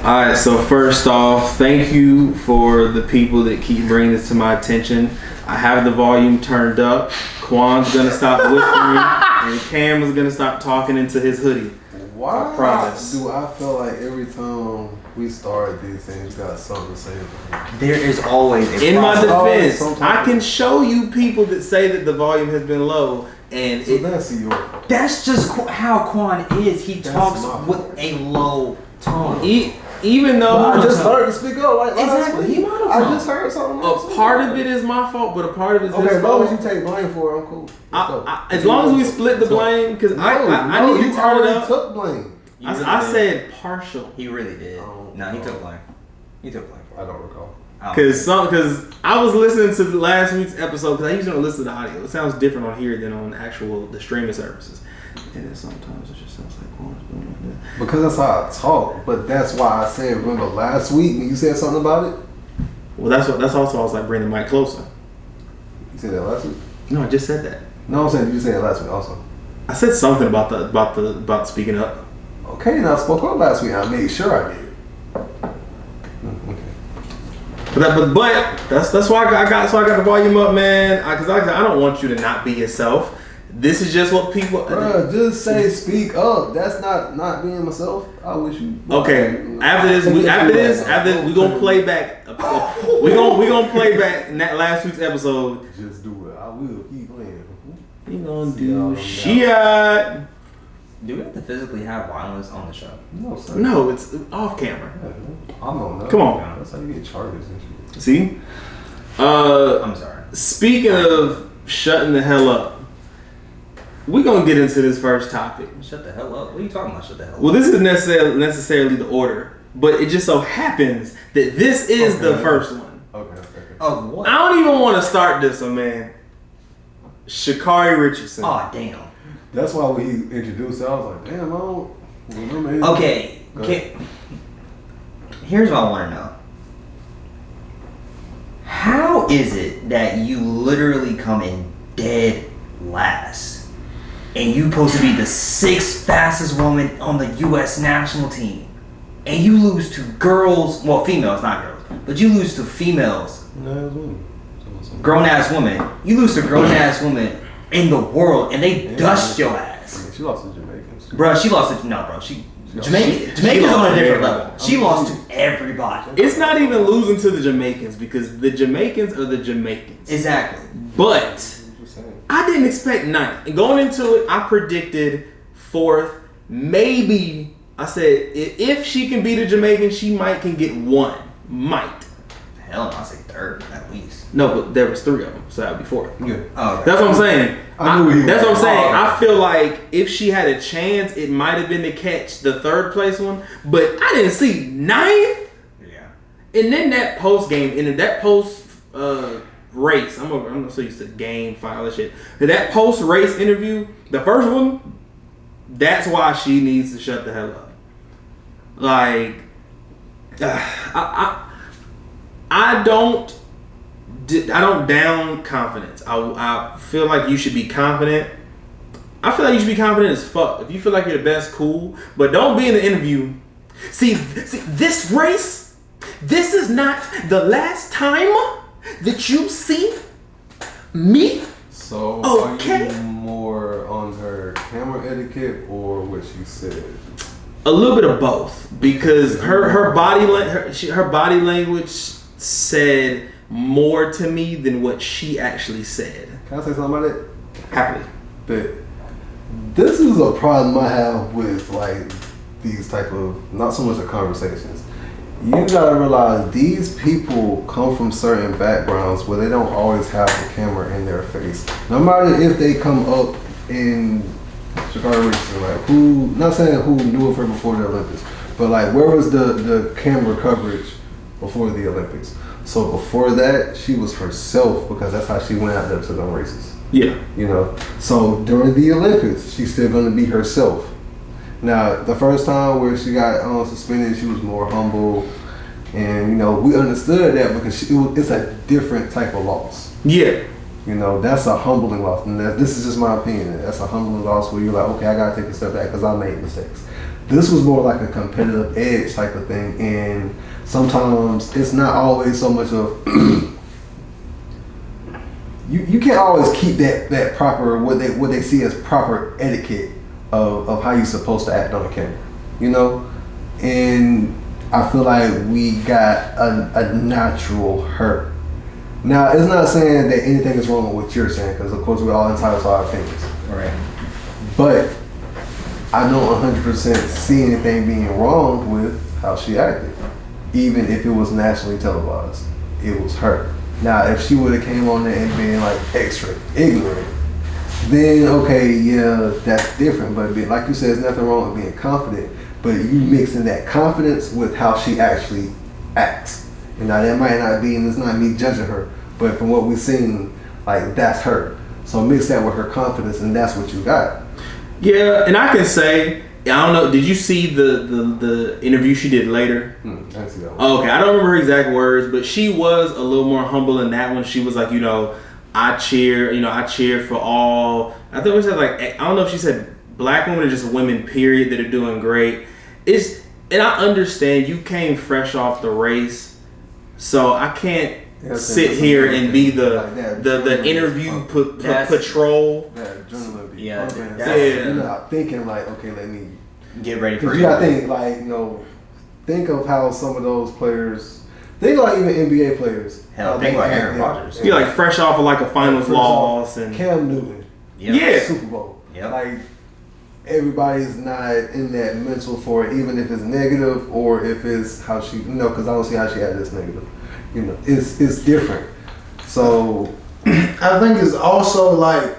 Alright, so first off, thank you for the people that keep bringing this to my attention. I have the volume turned up. Quan's gonna stop whispering, and Cam is gonna stop talking into his hoodie. Why I promise. do I feel like every time we start these things, you got something to say? There is always a In my process. defense, I can show you people that say that the volume has been low, and So that's your fault. That's just how Quan is. He That's talks my with fault. a low tone. even though I just started to speak up like last Exactly, week. he might have I known. just heard something. a part of it is my fault, but a part of it is Okay, his as long fault. as you take blame for it, I'm cool. Let's go. As long as we split the blame, because I need you to turn it already up. took blame. You really I did. said partial. He really did. Oh, No, he no. took blame. He took blame for I it. don't recall. Because I was listening to last week's episode because I usually don't listen to the audio. It sounds different on here than on the streaming services. And then sometimes it just sounds like Quan's doing like that. Because that's how I talk. But that's why I said, remember last week when you said something about it? Well, that's also I was like, bring the mic closer. You said that last week? No, I just said that. No, I'm saying you said it last week also. I said something about speaking up. Okay, now I spoke up last week. I made sure I did. Okay. But that's why I got the volume up, man. Because I don't want you to not be yourself. This is just what people. Bruh, just say speak up. That's not being myself. I wish you. Okay. After this, we gonna play back. We gonna play back last week's episode. Just do it. I will keep playing. We gonna See y'all do on shit. Do we have to physically have violence on the show? No, sir. No, it's off camera. I don't know. Come on. That's how you get charges and shit. See? I'm sorry. Speaking of shutting the hell up, we gonna get into this first topic. Shut the hell up. What are you talking about? Shut the hell up. Well, this is necessarily the order, but it just so happens that this is the first one. Okay. Of what? I don't even want to start this one, man. Shikari Richardson. Oh, damn. That's why when he introduced it, I was like, damn, I don't remember anything. Okay. Go ahead. Here's what I want to know. How is it that you literally come in dead last and you supposed to be the 6th fastest woman on the U.S. national team and you lose to girls, well, females, not girls, but you lose to females, No, it was women. grown-ass women. You lose to grown-ass women in the world and they dust your ass. I mean, she lost to Jamaicans. Bro, she lost to, no, bro, Jamaicans lost on a to different everybody. level. She lost to everybody. It's not even losing to the Jamaicans because the Jamaicans are the Jamaicans. Exactly. But Just saying. I didn't expect 9th. And going into it, I predicted 4th. Maybe I said if she can beat a Jamaican, she can get 1. Might. Hell no, I say 3rd at least. No, but there was 3 of them, so that would be 4th. Yeah. Oh, okay. That's what I'm saying. I knew he That's what I'm was. saying. Oh. I feel like if she had a chance, it might have been to catch the 3rd place one. But I didn't see 9th. Yeah. And then that post game, and that post race, I'm so used to game file and shit. But that post race interview, the first one, that's why she needs to shut the hell up. Like, I don't down confidence. I feel like you should be confident. I feel like you should be confident as fuck. If you feel like you're the best, cool. But don't be in the interview. See this race, this is not the last time that you see me. So, Okay. are you more on her camera etiquette or what she said? A little bit of both, because her body language said more to me than what she actually said. Can I say something about it? Happily. That this is a problem I have with like these type of, not so much of conversations. You gotta realize these people come from certain backgrounds where they don't always have the camera in their face. No matter if they come up in Shikari Richardson, like who, not saying who knew of her before the Olympics, but like where was the camera coverage before the Olympics? So before that, she was herself because that's how she went out there to them races. Yeah. You know, so during the Olympics, she's still going to be herself. Now, the first time where she got suspended, she was more humble, and you know we understood that because it's a different type of loss. Yeah. You know, that's a humbling loss, and this is just my opinion. That's a humbling loss where you're like, okay, I got to take a step back because I made mistakes. This was more like a competitive edge type of thing, and sometimes it's not always so much of you can't always keep that proper what they see as proper etiquette of how you're supposed to act on the camera, you know. And I feel like we got a natural hurt. Now, it's not saying that anything is wrong with what you're saying, because of course we're all entitled to our opinions. Right. But I don't 100% see anything being wrong with how she acted, even if it was nationally televised. It was her. Now, if she would have came on there and been like extra ignorant, then okay, yeah, that's different. But like you said, there's nothing wrong with being confident. But you mixing that confidence with how she actually acts. And now that might not be, and it's not me judging her, but from what we've seen, like that's her. So mix that with her confidence, and that's what you got. Yeah, and I can say, I don't know, did you see the interview she did later? I didn't see that one. Okay, I don't remember her exact words, but she was a little more humble in that one. She was like, I cheer for all, I think it said like, I don't know if she said black women or just women, period, that are doing great. And I understand you came fresh off the race, so I can't sit here and be the interview patrol. Yeah, you're not thinking like, okay, let me get ready for it. You gotta think like, think of how some of those players, think like even NBA players. Hell, think about Aaron Rodgers. You're like fresh off of like a finals loss and Cam Newton. Yeah. Super Bowl. Yep. Like everybody's not in that mental for it, even if it's negative or if it's how she, because I don't see how she had this negative. It's different. So I think it's also like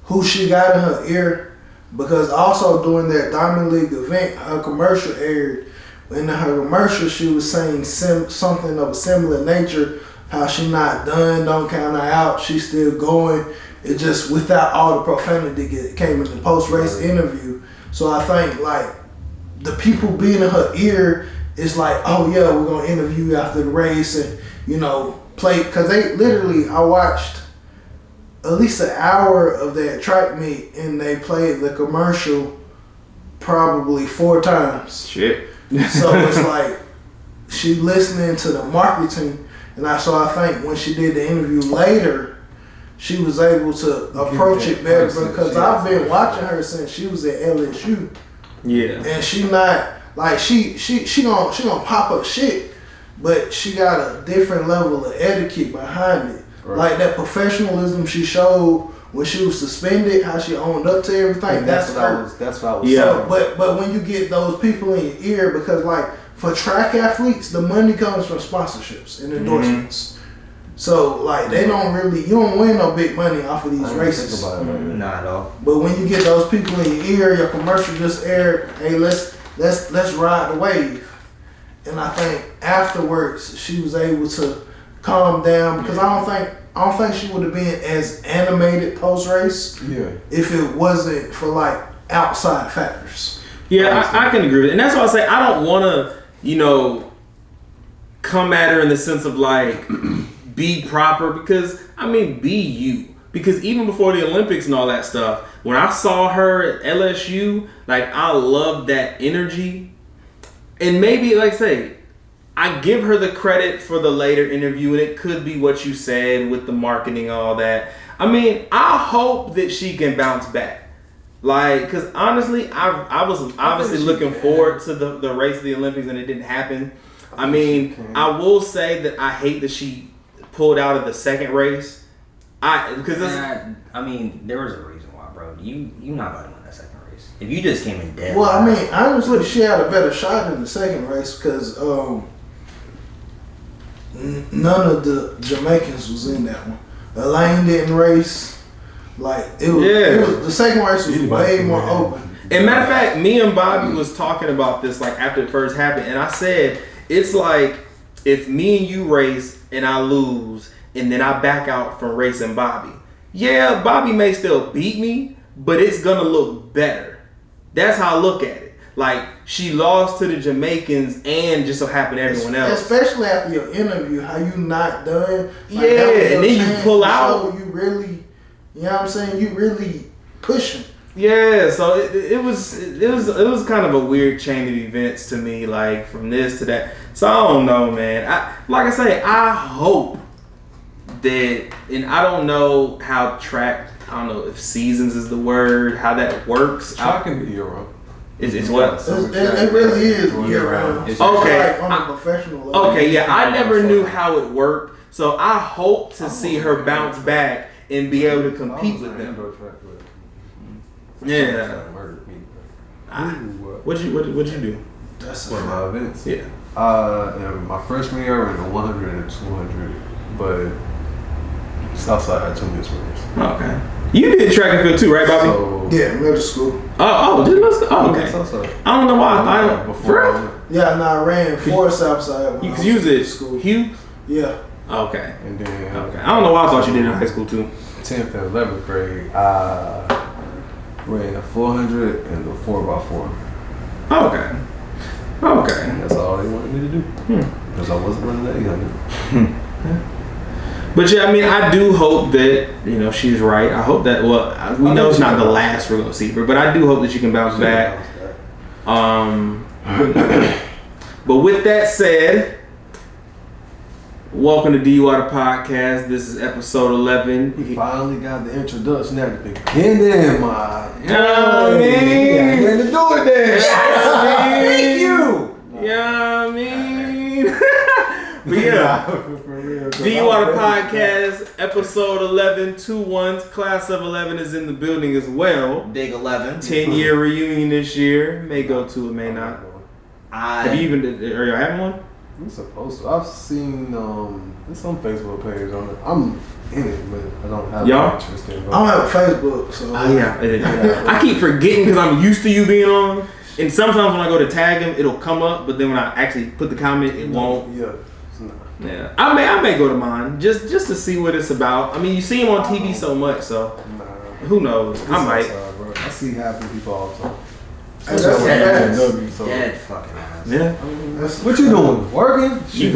who she got in her ear, because also during that Diamond League event, her commercial aired. In her commercial, she was saying something of a similar nature, how she not done, don't count her out, she's still going. It just without all the profanity that came in the post-race interview. So I think like the people being in her ear is like, oh yeah, we're gonna interview you after the race and play, because they literally, I watched at least an hour of that track meet and they played the commercial probably 4 times. shit. So it's like she listening to the marketing, and I think when she did the interview later, she was able to approach it better, because I've been watching her since she was at LSU. Yeah. And she not like she gonna pop up shit, but she got a different level of etiquette behind it. Right. Like that professionalism she showed when she was suspended, how she owned up to everything. That's what I was yeah. So, but when you get those people in your ear, because like for track athletes, the money comes from sponsorships and endorsements. So like they don't really, you don't win no big money off of these races. Not at all. But when you get those people in your ear, your commercial just aired, hey, let's ride the wave. And I think afterwards she was able to calm down, because I don't think she would have been as animated post race if it wasn't for like outside factors. Yeah, I can agree with it. And that's why I say I don't want to, come at her in the sense of like be proper, because be you. Because even before the Olympics and all that stuff, when I saw her at LSU, like I loved that energy. And maybe, like I say, I give her the credit for the later interview, and it could be what you said with the marketing and all that. I hope that she can bounce back. Like, because honestly, I was obviously looking forward to the race of the Olympics, and it didn't happen. I will say that I hate that she pulled out of the second race. There was a reason why, bro. You not going to win that second race. If you just came in dead. Well, honestly, she had a better shot in the second race, because none of the Jamaicans was in that one. Elaine didn't race. Like it was the second race was way more open. And matter of fact, me and Bobby was talking about this like after it first happened, and I said it's like if me and you race and I lose, and then I back out from racing Bobby. Yeah, Bobby may still beat me, but it's gonna look better. That's how I look at it. Like, she lost to the Jamaicans and just so happened everyone else. Especially after your interview, how you not done. Like, and then you pull out. You really, you know what I'm saying? You really pushing. Yeah, so it was kind of a weird chain of events to me, like from this to that. So I don't know, man. I hope that, and I don't know how track. I don't know if seasons is the word, how that works. Track can be year-round. It's what? It really is year round. Okay. Like on a professional level. Okay, yeah, I never knew how it worked, so I hope to see her bounce back and be able to compete with them. Yeah. What'd you do? That's one of my events. Yeah. In my freshman year, I ran the 100 and 200, but Southside had too many swimmers. Okay. You did track and field too, right, Bobby? So, Yeah, middle school. Did middle school? Oh, okay. Southside. I don't know why I thought Before Yeah, and I ran for Southside. you could use it school. Hugh? Yeah. Okay. And then Okay. I don't know why I thought you did it in high school too. 10th and 11th grade, I ran a 400 and a 4x4. Okay. Okay. And that's all they wanted me to do. Because I wasn't running that 800. But yeah, I mean, I do hope that, she's right. I hope that, we know it's not the last we're going to see her, but I do hope that she can bounce back. But with that said, welcome to DUI the podcast. This is episode 11. We finally got the introduction at the beginning, man. You know what I mean? Yeah, to do it there. Yes, Thank you. Yeah, I mean. But yeah, DUI the podcast, episode 11, 2-1, class of 11 is in the building as well. Big 11. 10-year reunion this year. May go to it, may not. Have you even, are you having one? I'm supposed to. I've seen, it's on Facebook page on it. I'm in it, but I don't have Y'all? interest in it. I don't have Facebook, so. Oh, yeah. I keep forgetting because I'm used to you being on. And sometimes when I go to tag him, it'll come up, but then when I actually put the comment, it won't. Yeah. Yeah, I may go to mine just to see what it's about. I mean, you see him on TV so much, so who knows? I might. Bro. I see happy people all the time. That's Dead fucking ass. Yeah. What you doing? Working? We can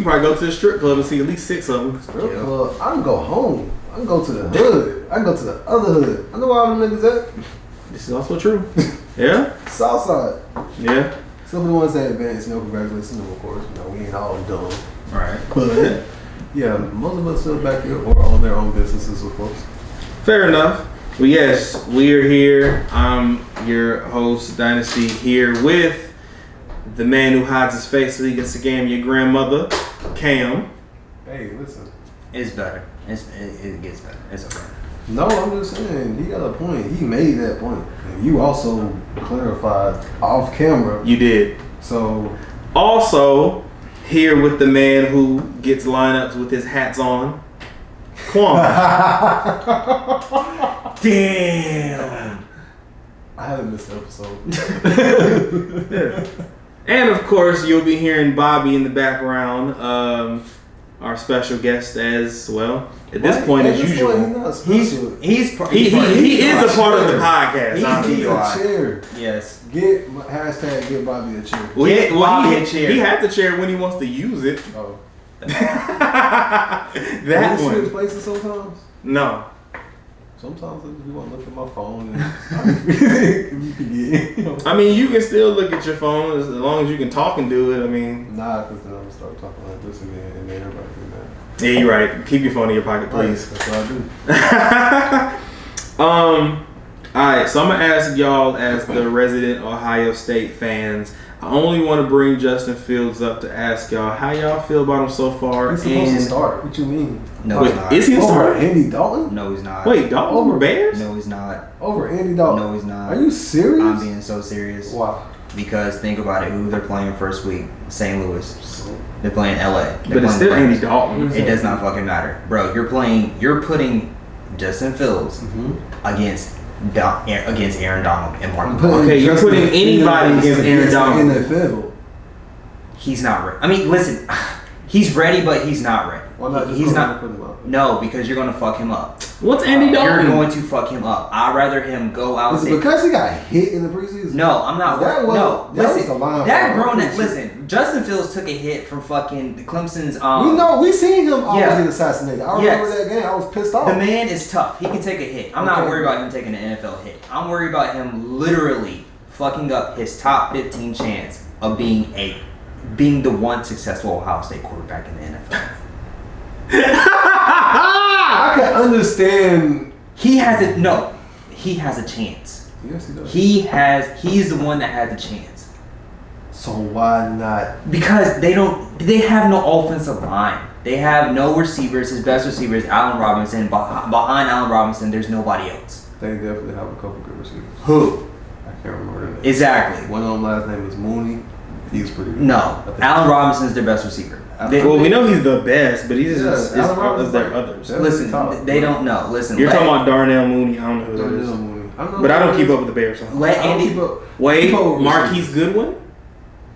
probably go to the strip club and see at least 6 of them. Strip club. I can go home. I can go to the hood. I can go to the other hood. I know where all them niggas at. This is also true. Yeah. Southside. Yeah. Some of the ones that advance, congratulations to them, of course. We ain't all dumb. Right. But yeah, most of us still back here or on their own businesses, of course. Fair enough. Well, yes, we are here. I'm your host, Dynasty, here with the man who hides his face so he can scam your grandmother, Cam. Hey, listen. It's better. It gets better. It's okay. No, I'm just saying, he got a point. He made that point. And you also clarified off camera. You did. So, also, here with the man who gets lineups with his hats on, Quan. Damn. I haven't missed an episode. Yeah. And of course, you'll be hearing Bobby in the background, our special guest as well. At this point, as usual, He is a part of the podcast. He's a chair. Yes. Get #get Bobby a chair. He had the chair when he wants to use it. Oh. That Switch one. places sometimes. No. Sometimes I just want to look at my phone and I mean, you can still look at your phone as long as you can talk and do it. I mean, nah, because then I'm gonna start talking like this again, and then everybody do that. yeah, you're right. Keep your phone in your pocket, please. That's what I do. Alright, so I'm gonna ask y'all as the resident Ohio State fans. I only want to bring Justin Fields up to ask y'all how y'all feel about him so far. He's supposed to start. What you mean? No, he's not. Is he a Over starter? Andy Dalton? No, he's not. Wait, Dalton over Bears? No, he's not. Over Andy Dalton? No, he's not. Are you serious? I'm being so serious. Wow. Because think about it, who they're playing first week? St. Louis. They're playing LA. But it's still Andy Dalton. It does not fucking matter. Bro, you're putting Justin Fields against Aaron Donald and Mark. Okay, you're putting anybody against Aaron Donald. NFL. He's not ready. I mean, listen, he's ready, but he's not ready. Why not just He's not. put him up? No, because you're gonna fuck him up. What's Andy Dalton? You're going to fuck him up. I'd rather him go out. Is it because he got hit in the preseason? No, I'm not. That was- No, that was listen. the line That for grown. preseason. Listen. Justin Fields took a hit from fucking Clemson's. We seen him almost Yeah. get assassinated. I remember that game. I was pissed off. The man is tough. He can take a hit. I'm not worried about him taking an NFL hit. I'm worried about him literally fucking up his top 15 chance of being the one successful Ohio State quarterback in the NFL. I can understand. He has a chance. Yes, he does. He's the one that has a chance. So why not? Because they have no offensive line. They have no receivers. His best receiver is Allen Robinson. Behind Allen Robinson, there's nobody else. They definitely have a couple good receivers. Who? I can't remember their name. Exactly. One of them last name is Mooney. He's pretty good. No. Allen Robinson is their best receiver. Well, we know he's the best, but he's just Allen is Robinson's there like- others? Listen, they don't know. Listen, You're talking about Darnell Mooney. I don't know who that is. Mooney. But I don't keep up with the Bears. So. Let Andy. Wait, Marquise Goodwin?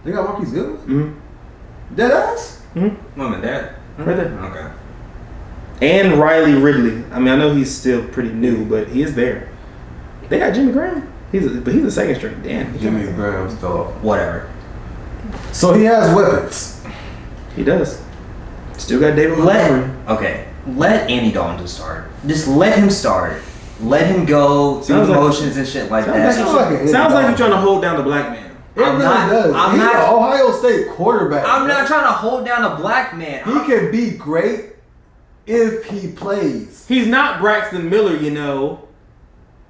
They got Marquise Goodwin? Mm-hmm. Dead ass? Mm-hmm. Mom and Dad. Right there. Okay. And Riley Ridley. I mean, I know he's still pretty new, but he is there. They got Jimmy Graham. He's a second string. Damn. Jimmy Graham's fell off. Whatever. So he has weapons. He does. Still got David Montgomery. Let Andy Dalton just start. Just let him start. Let him go through Sounds like- motions and shit like that. Sounds like you're trying to hold down the black man. It I'm really not- does. I'm He's not- an Ohio State quarterback. I'm not trying to hold down a black man. He can be great if he plays. He's not Braxton Miller, you know.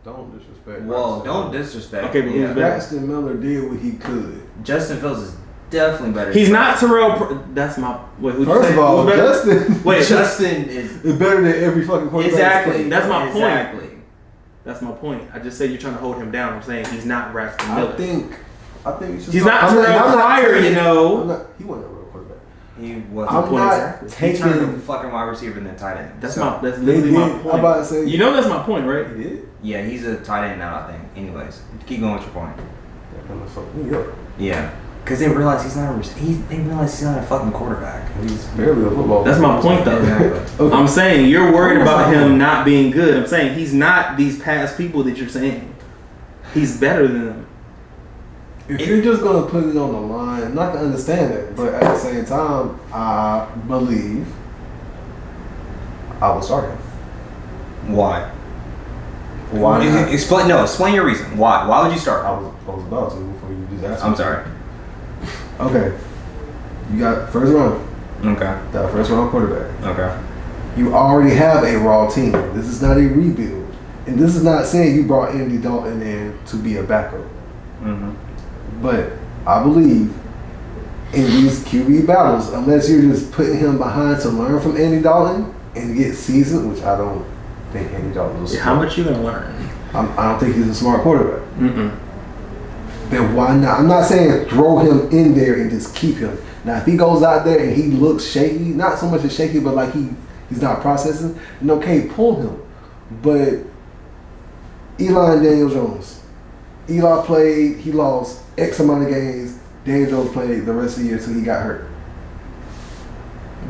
Don't disrespect. Whoa, Braxton don't Miller. disrespect. Okay, but who's better? Braxton Miller did what he could. Justin Fields is definitely better. He's than not Terrell. That's my. Wait, who'd you First say? of all, Who's better? Justin Wait, Justin is is better than every fucking quarterback. exactly. That's my point. Exactly. That's my point. I just said you're trying to hold him down. I'm saying he's not Braxton Miller. I think you should. He's not Terrell Pryor, you know. He wasn't a real quarterback. He was. I'm point not exactly. He turned taking. a fucking wide receiver and then tight end. That's So, that's literally my point. I'm about to say. You know that's my point, right? He did. yeah, he's a tight end now, I think. Anyways, keep going with your point. That kind of fucked me up. Yeah, because they realize he's not. They realize he's not a fucking quarterback. He's barely a football. That's my point, though. Exactly. I'm saying you're worried about him not being good. I'm saying he's not these past people that you're saying. He's better than them. If you're just gonna put it on the line, I'm not gonna understand it, but at the same time, I believe I will start him. Why? Why not? Explain your reason. Why? Why would you start? I was about to before you just asked me. I'm sorry. Okay. You got first round. Okay. That first round quarterback. Okay. You already have a raw team. This is not a rebuild. And this is not saying you brought Andy Dalton in to be a backup. Mm-hmm. But I believe in these QB battles, unless you're just putting him behind to learn from Andy Dalton and get seasoned, which I don't think Andy Dalton is. How much you gonna learn? I don't think he's a smart quarterback. Mm-mm. Then why not? I'm not saying throw him in there and just keep him. Now, if he goes out there and he looks shaky, not so much as shaky, but like he's not processing, then okay, pull him. But Eli and Daniel Jones. Eli played, he lost X amount of games. Daniel Jones played the rest of the year until he got hurt.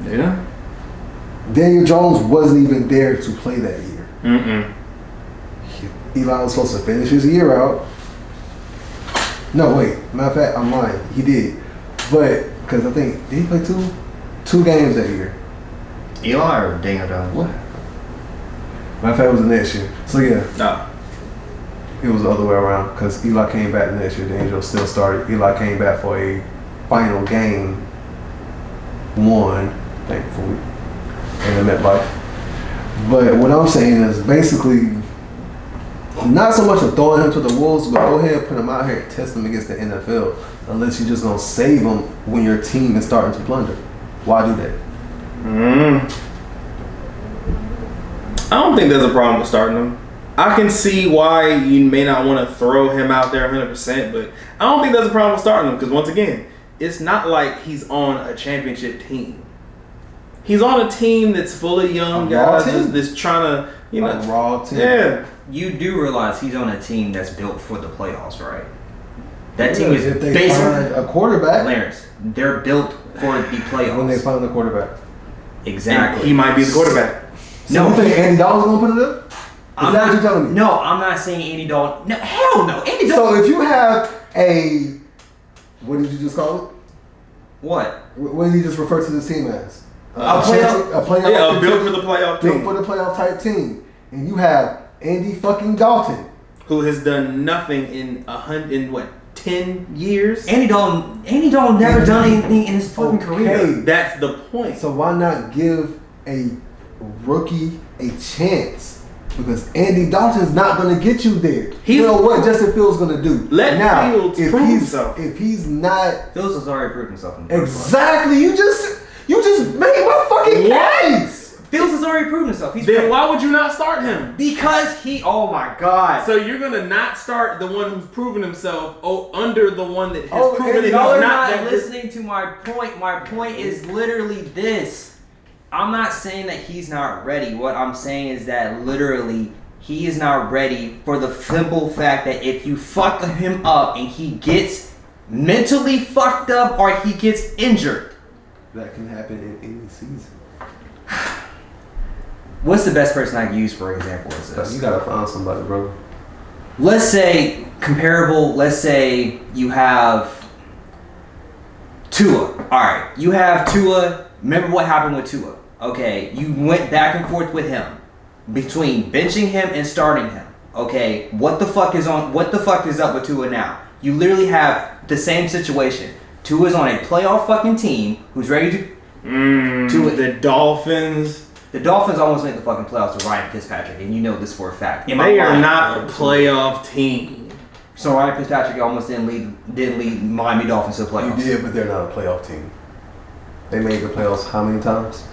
Yeah. Daniel Jones wasn't even there to play that year. Mm-mm. Eli was supposed to finish his year out. No, wait. Matter of fact, I'm lying. He did. But, because I think, did he play two games that year? Eli or Daniel Jones? What? Matter of fact, it was the next year. So, yeah. No. It was the other way around because Eli came back the next year. Daniel still started. Eli came back for a final game, won, thankfully, in the MetLife. But what I'm saying is basically not so much of throwing him to the wolves, but go ahead and put him out here and test him against the NFL. Unless you're just gonna save him when your team is starting to plunder. Why do that? I don't think there's a problem with starting him. I can see why you may not want to throw him out there 100%, but I don't think there's a problem with starting him because once again, it's not like he's on a championship team. He's on a team that's full of young guys that's trying to, you know, A raw team. Yeah. You do realize he's on a team that's built for the playoffs, right? That team is if they basically find a quarterback. Clarence. They're built for the playoffs. When they find a quarterback. Exactly. And he might be the quarterback. So you think Andy Dalton's gonna put it up? Is that what you're telling me? No, I'm not saying Andy Dalton. No, hell no. Andy Dalton. So if you have a, what did you just call it? What? What did you just refer to this team as? A playoff. Yeah, built for the playoff Built team. for the playoff type team. And you have Andy fucking Dalton. Who has done nothing in 10 years? Andy Dalton never done anything in his fucking career. That's the point. So why not give a rookie a chance? Because Andy Dalton's not going to get you there. You know what Justin Fields going to do? Let Fields prove himself. If he's not... Fields has already proved himself. Exactly. You just made my fucking case. Fields has already proven himself. Then why would you not start him? Because oh my God. So you're gonna not start the one who's proven himself under the one that has proven that he's y'all are not not listening to my point. My point is literally this. I'm not saying that he's not ready. What I'm saying is that literally he is not ready for the simple fact that if you fuck him up and he gets mentally fucked up or he gets injured. That can happen in any season. What's the best person I can use for example is this? You gotta find somebody, bro. Let's say comparable. Let's say you have Tua. All right, you have Tua. Remember what happened with Tua? Okay, you went back and forth with him between benching him and starting him. Okay, what the fuck is up with Tua now? You literally have the same situation. Tua's on a playoff fucking team who's ready to the Dolphins. The Dolphins almost made the fucking playoffs with Ryan Fitzpatrick, and you know this for a fact. They are not a playoff team. So Ryan Fitzpatrick almost didn't lead Miami Dolphins to the playoffs. You did, but they're not a playoff team. They made the playoffs how many times?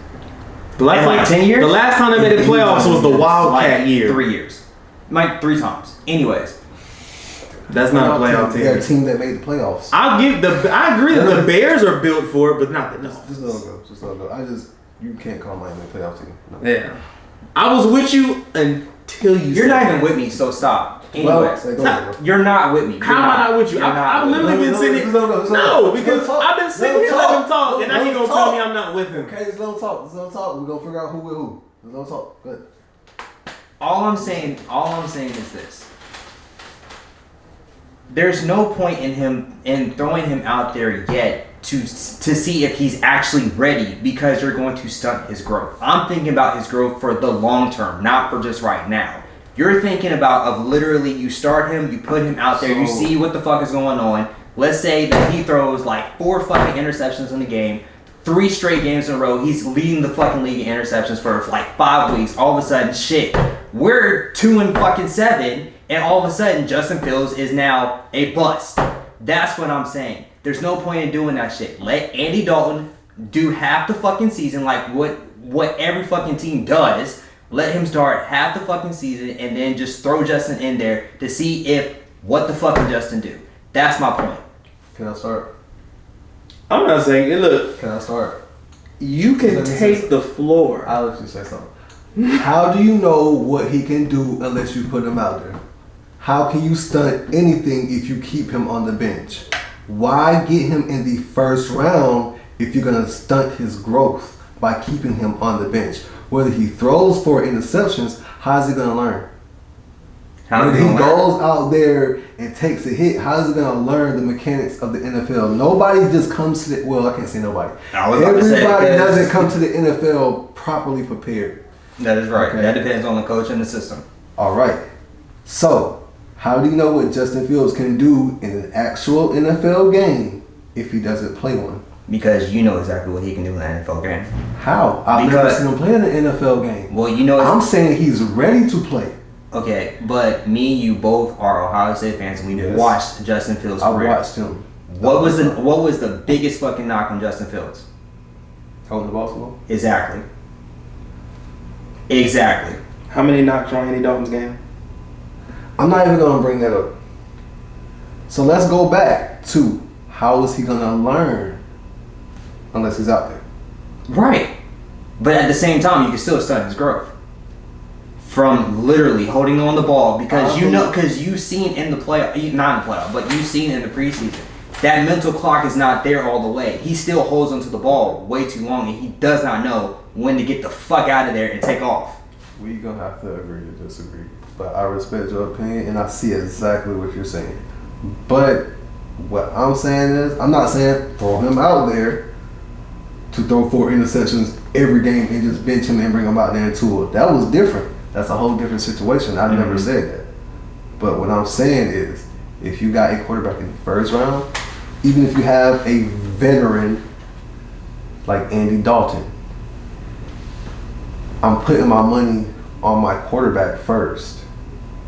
The last 10 years? The last time they made the playoffs was the Wildcat year. 3 years. Like 3 times. Anyways. That's not a playoff team. They're a team that made the playoffs. I agree that the Bears are built for it, but not the Dolphins. Just let go. You can't call Miami a playoff team. No. Yeah. I was with you until you You're not even with me, so stop. Anyways. You're not with me. How am I not with you? I've literally been sitting. No, because I've been sitting here letting him talk, and now he's gonna tell me I'm not with him. Okay, just let him talk. We're gonna figure out who with who. Just let him talk. Good. All I'm saying is this. There's no point in throwing him out there yet to see if he's actually ready, because you're going to stunt his growth. I'm thinking about his growth for the long term, not for just right now. You're thinking of literally you start him, you put him out there, you see what the fuck is going on. Let's say that he throws like 4 fucking interceptions in the game, 3 straight games in a row. He's leading the fucking league in interceptions for like 5 weeks. All of a sudden, shit, we're 2-7, and all of a sudden Justin Fields is now a bust. That's what I'm saying. There's no point in doing that shit. Let Andy Dalton do half the fucking season like what every fucking team does. Let him start half the fucking season and then just throw Justin in there to see if what the fuck can Justin do. That's my point. Can I start? I'm not saying it. Look, can I start? You can take the floor. I'll let you say something. How do you know what he can do unless you put him out there? How can you stunt anything if you keep him on the bench? Why get him in the first round if you're going to stunt his growth by keeping him on the bench? Whether he throws 4 interceptions, how's he going to learn? When he goes out there and takes a hit, how is he going to learn the mechanics of the NFL? Nobody just comes to the... Well, I can't say nobody. Everybody doesn't come to the NFL properly prepared. That is right. Okay. That depends on the coach and the system. All right. So, how do you know what Justin Fields can do in an actual NFL game if he doesn't play one? Because you know exactly what he can do in an NFL game. How? I've never seen him play in an NFL game. Well, you know... I'm saying he's ready to play. Okay, but me and you both are Ohio State fans, and we watched Justin Fields' career. I watched him. What was the biggest fucking knock on Justin Fields? Holding the ball too long? Exactly. How many knocks on Andy Dalton's game? I'm not even going to bring that up. So let's go back to how is he going to learn unless he's out there? Right. But at the same time, you can still stunt his growth. From literally holding on the ball, because you've seen in the playoff, not in the playoff, but you've seen in the preseason, that mental clock is not there all the way. He still holds onto the ball way too long, and he does not know when to get the fuck out of there and take off. We're going to have to agree to disagree. But I respect your opinion, and I see exactly what you're saying. But What I'm saying is, I'm not saying throw him out there to throw 4 interceptions every game and just bench him and bring him out there into it. That was different. That's a whole different situation. I never said that. But what I'm saying is, if you got a quarterback in the first round, even if you have a veteran like Andy Dalton, I'm putting my money on my quarterback first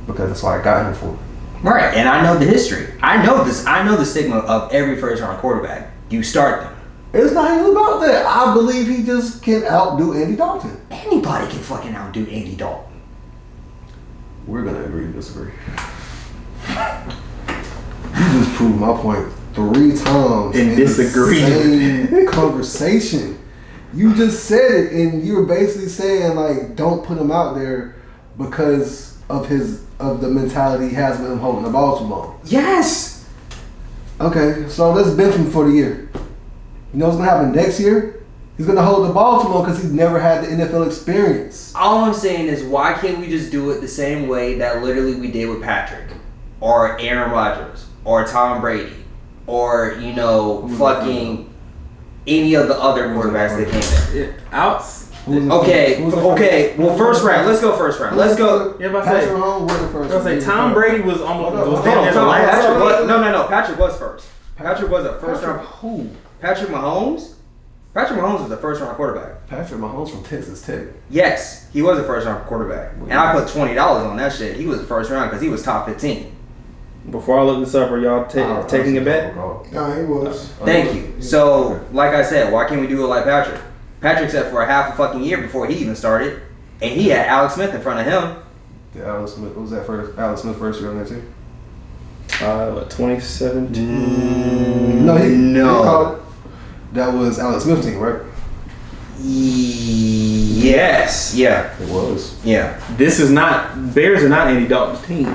because that's what I got him for. Right, and I know the history. I know this. I know the stigma of every first round quarterback. You start them. It's not even about that. I believe he just can outdo Andy Dalton. Anybody can fucking outdo Andy Dalton. We're gonna agree to disagree. You just proved my point 3 times And disagree. Same conversation. You just said it, and you were basically saying like, don't put him out there because of the mentality he has with him holding the ball too long. Yes. Okay, so let's bench him for the year. You know what's gonna happen next year? He's gonna hold the ball too long because he's never had the NFL experience. All I'm saying is, why can't we just do it the same way that literally we did with Patrick, or Aaron Rodgers, or Tom Brady, or fucking any of the other quarterbacks that came in? Okay. Well, first round. Let's go first round. Let's go. Yeah, but Patrick Mahomes was the first. I was like, Tom Brady was almost. Patrick was first. Patrick was a first round. Who? Patrick Mahomes. Patrick Mahomes was a first round quarterback. Patrick Mahomes from Texas Tech. Yes, he was a first round quarterback, and I put $20 on that shit. He was the first round because he was top 15. Before I look this up, are y'all taking a bet? No, he was. Thank you. So, like I said, why can't we do it like Patrick? Patrick sat for a half a fucking year before he even started, and he had Alex Smith in front of him. Did Alex Smith? What was that first? Alex Smith first year on that team? 2017? No, he No. That was Alex Smith's team, right? Yes. Yeah. It was. Yeah. Bears are not Andy Dalton's team.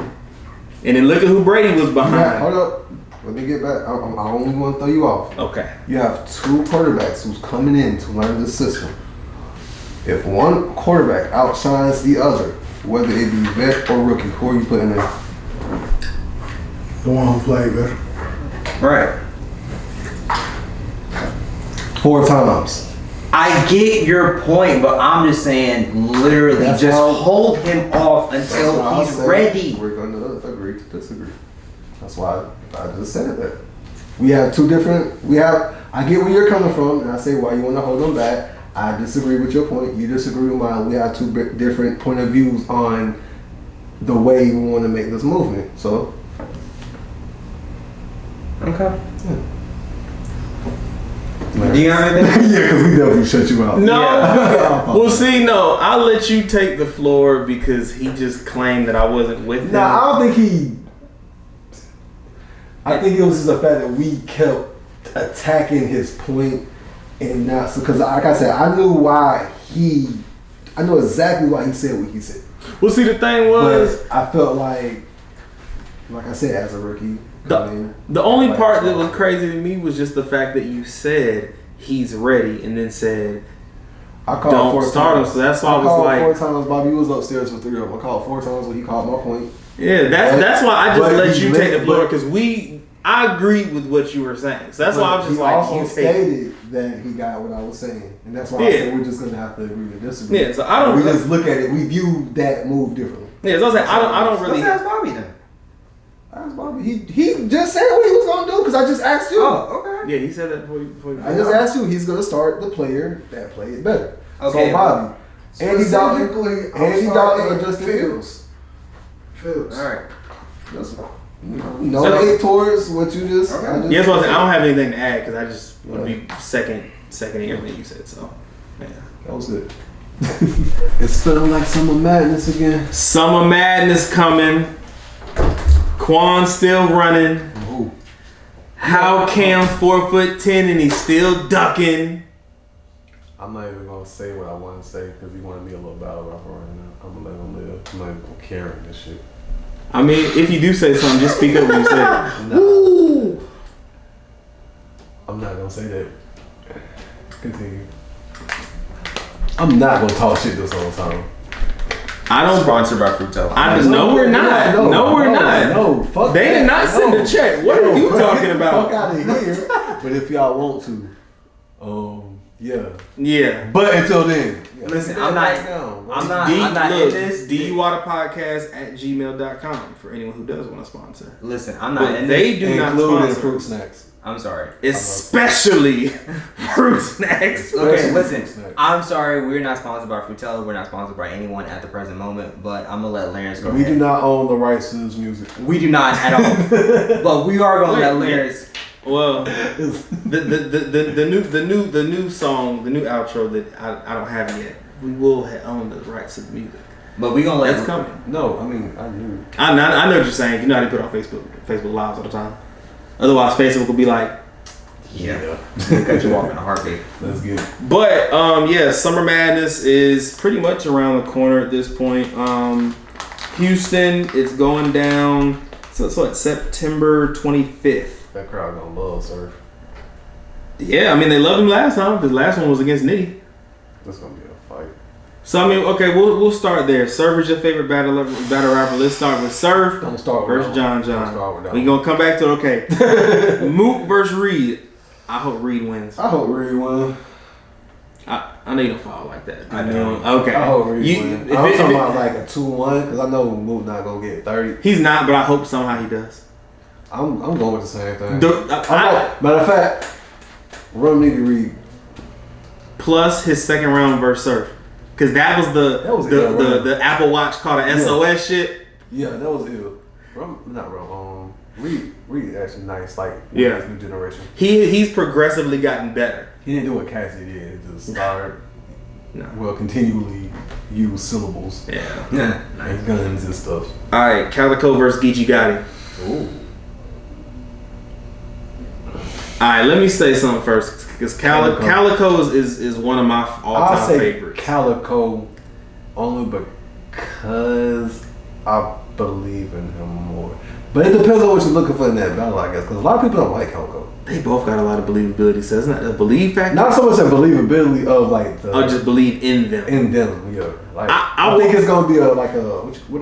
And then look at who Brady was behind. Yeah, hold up. Let me get back. I only want to throw you off. Okay. You have 2 quarterbacks who's coming in to learn the system. If one quarterback outshines the other, whether it be vet or rookie, who are you putting in? The one who played better. Right. 4 times. I get your point, but I'm just saying, literally, That's just how- hold him off That's until why I he's said ready. We're going to agree to disagree. That's why I just said that. We have 2 different. I get where you're coming from, and I say why you want to hold them back. I disagree with your point. You disagree with mine. We have 2 different point of views on the way we want to make this movement. So. Okay. Yeah. Do you have anything? Yeah, because we definitely shut you out. No. Yeah. Well, see, no. I'll let you take the floor because he just claimed that I wasn't with him. Nah, I don't think he. I think it was just the fact that we kept attacking his point and not because, like I said, I knew exactly why he said what he said. Well, see, the thing was, But I felt like I said, as a rookie. the only part that was crazy to me was just the fact that you said he's ready and then said I called don't 4 start him. times. So that's why I was called like 4 times. Bobby was upstairs with 3 of them. I called 4 times when he called my point. Yeah, that's why I just But let he you take the floor but- because I agreed with what you were saying. So that's why I was just he like, also you hate. stated that he got what I was saying, and that's why I Yeah. said we're just gonna have to agree to disagree. Yeah, so I don't. We just look at it. We view that move differently. Yeah, so I was like, I don't really. Let's ask Bobby then. Ask Bobby. He just said what he was gonna do because I just asked you. Oh, okay. Yeah, he said that before you. I just asked you. He's gonna start the player that played better. Okay. So Bobby, Andy Dalton, Specifically, I'm Andy starting Dalton, or Justin Fields. Fields. All right. That's no hate towards what you just. Okay. I just Yeah, so I don't have anything to add because I just want to be second in everything you said. So, yeah. That was it. It's feeling like Summer Madness again. Summer Madness coming. Quan still running. Ooh. How Cam 4'10" and he's still ducking. I'm not even gonna say what I want to say because he want to be a little battle rapper right now. I'm gonna let him live. I'm not even gonna carry this shit. I mean, if you do say something, just speak up when you say it. Nah. I'm not gonna say that. Continue. I'm not gonna talk shit this whole time. I don't sponsored by Fruitella. No, we're not. No, we're not. No, fuck They that. did not send a check. What are you talking about? Fuck out of here. But if y'all want to, yeah. Yeah. But until then, listen, I'm not in this. DUwaterpodcast@gmail.com for anyone who does want to sponsor. Listen, I'm not in They this. do not including sponsor fruit snacks. I'm sorry. Especially fruit snacks. Okay, listen. I'm sorry. We're not sponsored by Fruitella. We're not sponsored by anyone at the present moment. But I'm gonna let Lawrence go. We do not own the rights to this music. We do not at all. But we are gonna let Lawrence. Well, the new song, the new outro that I don't have yet. We will own the rights to the music. But we gonna let that's coming. No, I mean I knew. I know what you're saying. You know how they put on Facebook Lives all the time. Otherwise, Facebook will be like, yeah, cut you off in a heartbeat. Let's get it. But Summer Madness is pretty much around the corner at this point. Houston, it's going down. So it's September 25th. That crowd gonna love Surf. Yeah, I mean they loved him last time because the last one was against Nitty. That's gonna be a fight. So I mean, okay, we'll start there. Surf is your favorite battle rapper. Let's start with Surf. Don't start with versus John. Don't We gonna come back to it. Okay. Mook versus Reed. I hope Reed wins. I hope Reed wins. I know you don't follow like that. I know. Okay. I hope Reed wins. I'm talking about like a 2-1 because I know Mook not gonna get 30. He's not, but I hope somehow he does. I'm going with the same thing. Matter of fact, run nigga Reed. Plus his second round versus Surf. Because that was the Apple Watch called an SOS shit. Yeah, that was ill. Reed actually nice, like this new generation. He's progressively gotten better. He didn't do what Cassie did, just start continually use syllables. Yeah. And guns and stuff. Alright, Calico versus Geechee Gotti. Ooh. Alright, let me say something first. Because Calico is one of my all-time favorites. Calico only because I believe in him more. But it depends on what you're looking for in that battle, I guess. Because a lot of people don't like Calico. They both got a lot of believability. So it's not a believe factor. Not so much a believability of like the. I'll just believe in them. In them, yeah. Like I think it's gonna be what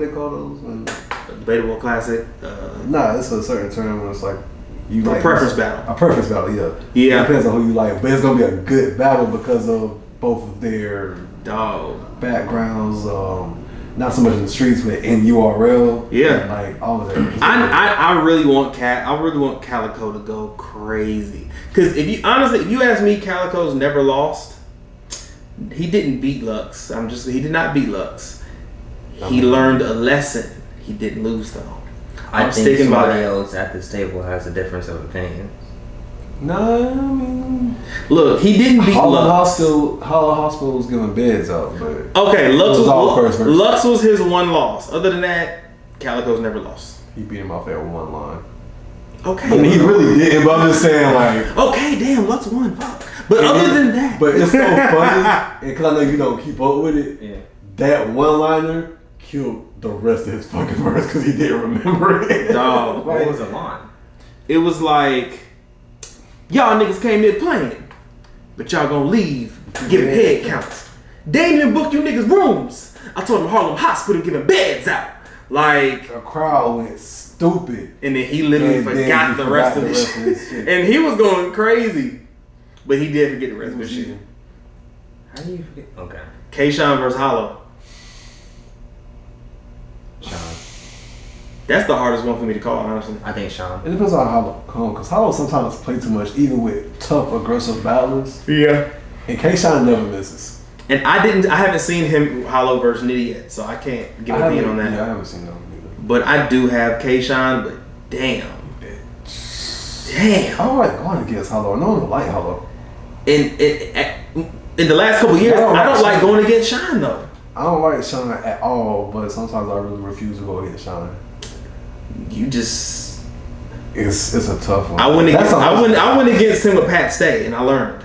they call those? A debatable classic. Nah, it's a certain term. It's like you like preference battle. A preference battle, yeah. Yeah. It depends on who you like, but it's gonna be a good battle because of both of their backgrounds. Not so much in the streets, but in URL. Yeah, like all of that. I really want Calico to go crazy. Because if you ask me, Calico's never lost. He didn't beat Lux. He did not beat Lux. He learned a lesson. He didn't lose though. I think somebody else at this table has a difference of opinion. No, I mean, look, he didn't beat Lux. Hollow Hospital was giving beds out, but okay, Lux was his one loss. Other than that, Calico's never lost. He beat him off that one line. Okay, and he really didn't. But I'm just saying, like, okay, damn, Lux won. Fuck. But other than that, but it's so funny, and because I know you don't keep up with it. Yeah, that one liner killed the rest of his fucking verse because he didn't remember it. Dog, what was the line? It was like, y'all niggas came here playing, but y'all gonna leave giving head counts. They ain't even book you niggas rooms. I told them Harlem Hospital giving beds out. Like the crowd went stupid, and then he literally forgot the rest of this shit. And he was going crazy, but he did forget the rest of the shit. How do you forget? Okay. K-Shine versus Hollow. Sean. That's the hardest one for me to call, honestly. I think Sean. It depends on Hollow come, because Hollow sometimes play too much, even with tough, aggressive battlers. Yeah. And K-Shine never misses. And I haven't seen him Hollow versus Nitty yet, so I can't give an opinion on that. Yeah, I haven't seen them either. But I do have K-Shine, but damn. I don't like going against Hollow. I don't like Hollow. In the last couple years, I don't like going against Shine though. I don't like Shine at all, but sometimes I really refuse to go against Shine. You just it's a tough one. I went against him with Pat Stay, and I learned.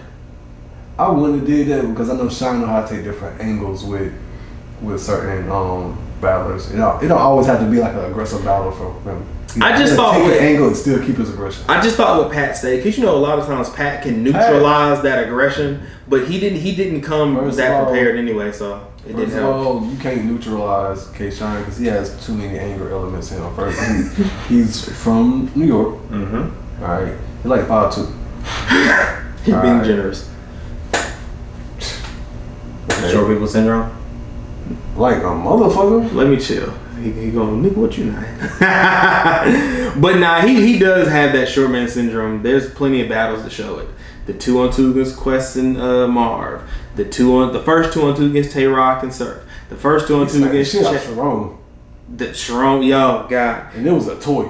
I wouldn't have did that because I know Shine know how to take different angles with certain battlers. It don't always have to be like an aggressive battle for him. I just thought take an angle and still keep his aggression. I just thought with Pat Stay, because a lot of times Pat can neutralize that aggression, but he didn't come that prepared anyway. So It First didn't of help. all, you can't neutralize K-Shine because he has too many anger elements in him. First, he's from New York. Mm-hmm. All right, he's like 5'2". He's All being right. generous. Okay. Short people syndrome. Like a motherfucker. Let me chill. He going, nigga, what you not? But nah, he does have that short man syndrome. There's plenty of battles to show it. The 2-on-2 against Quest and Marv. The first 2-on-2 against Tay Rock and Surf. The first 2-on-2 against shit out Sharon. The Sharon, yo, God. And it was a toy.